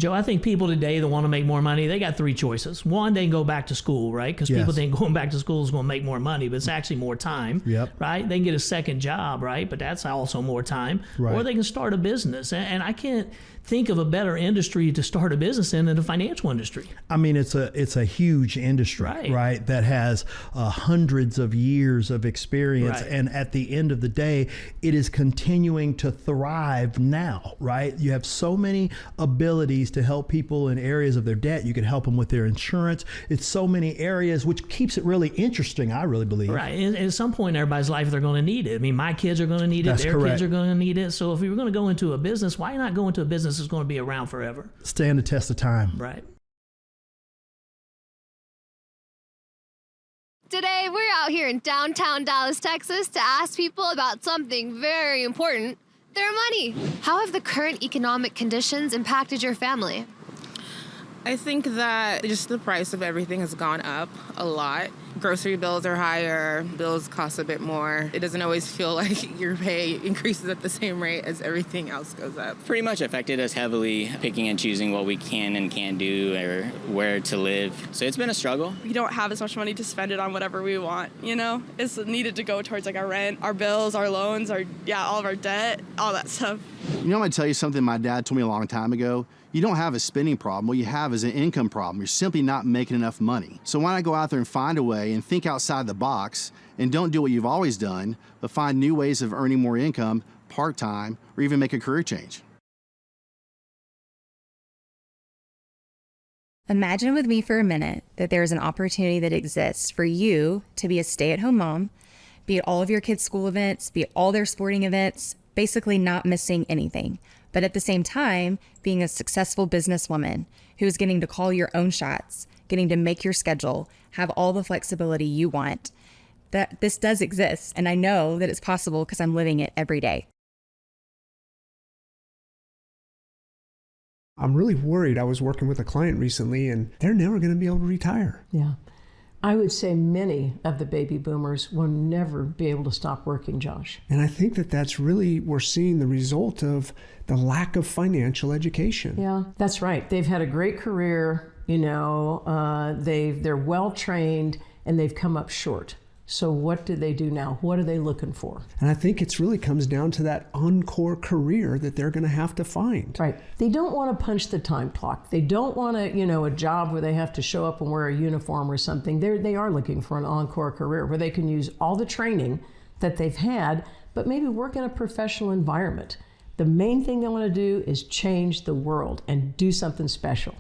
Joe, I think people today that want to make more money, they got three choices. One, they can go back to school, right? Because people think going back to school is going to make more money, but it's actually more time, right? They can get a second job, right? But that's also more time. Right. Or they can start a business. And I can't think of a better industry to start a business in than the financial industry. I mean, it's a huge industry, right? That has hundreds of years of experience. And at the end of the day, it is continuing to thrive now, right? You have so many abilities to help people in areas of their debt. You can help them with their insurance. It's so many areas, which keeps it really interesting, I really believe. Right. And at some point in everybody's life, they're going to need it. I mean, my kids are going to need it. Their kids are going to need it. So if we were going to go into a business, why not go into a business that's going to be around forever? Stand the test of time. Right. Today, we're out here in downtown Dallas, Texas to ask people about something very important, their money. How have the current economic conditions impacted your family? I think that just the price of everything has gone up a lot. Grocery bills are higher, bills cost a bit more. It doesn't always feel like your pay increases at the same rate as everything else goes up. Pretty much affected us heavily, picking and choosing what we can and can't do or where to live. So it's been a struggle. We don't have as much money to spend it on whatever we want, you know? It's needed to go towards like our rent, our bills, our loans, all of our debt, all that stuff. You know, I'm gonna tell you something my dad told me a long time ago. You don't have a spending problem. What you have is an income problem. You're simply not making enough money. So why not go out there and find a way and think outside the box and don't do what you've always done, but find new ways of earning more income, part-time, or even make a career change. Imagine with me for a minute that there is an opportunity that exists for you to be a stay-at-home mom, be at all of your kids' school events, be at all their sporting events, basically not missing anything. But at the same time, being a successful businesswoman who is getting to call your own shots, getting to make your schedule, have all the flexibility you want. That this does exist, and I know that it's possible because I'm living it every day. I'm really worried. I was working with a client recently, and they're never going to be able to retire. Yeah. I would say many of the baby boomers will never be able to stop working, Josh. And I think that that's really, we're seeing the result of the lack of financial education. Yeah, that's right. They've had a great career, you know, they're well trained, and they've come up short. So what do they do now? What are they looking for? And I think it really comes down to that encore career that they're going to have to find. Right. They don't want to punch the time clock. They don't want to, you know, a job where they have to show up and wear a uniform or something. They are looking for an encore career where they can use all the training that they've had, but maybe work in a professional environment. The main thing they want to do is change the world and do something special.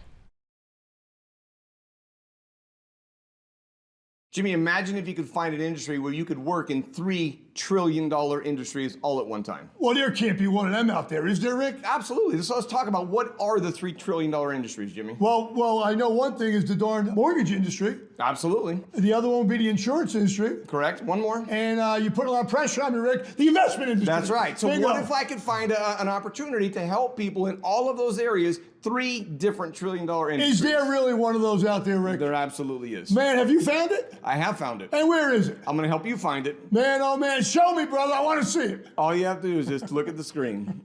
Jimmy, imagine if you could find an industry where you could work in $3 trillion industries all at one time. Well, there can't be one of them out there, is there, Rick? Absolutely. So let's talk about what are the $3 trillion industries, Jimmy? Well, I know one thing is the darn mortgage industry. Absolutely. The other one would be the insurance industry. Correct. One more. And you put a lot of pressure on me, Rick, the investment industry. That's right. So Bingo. what if I could find an opportunity to help people in all of those areas, 3 different $1 trillion industries? Is there really one of those out there, Rick? There absolutely is. Man, have you found it? I have found it. And where is it? I'm going to help you find it. Man, oh man, show me, brother. I want to see it. All you have to do is just look at the screen.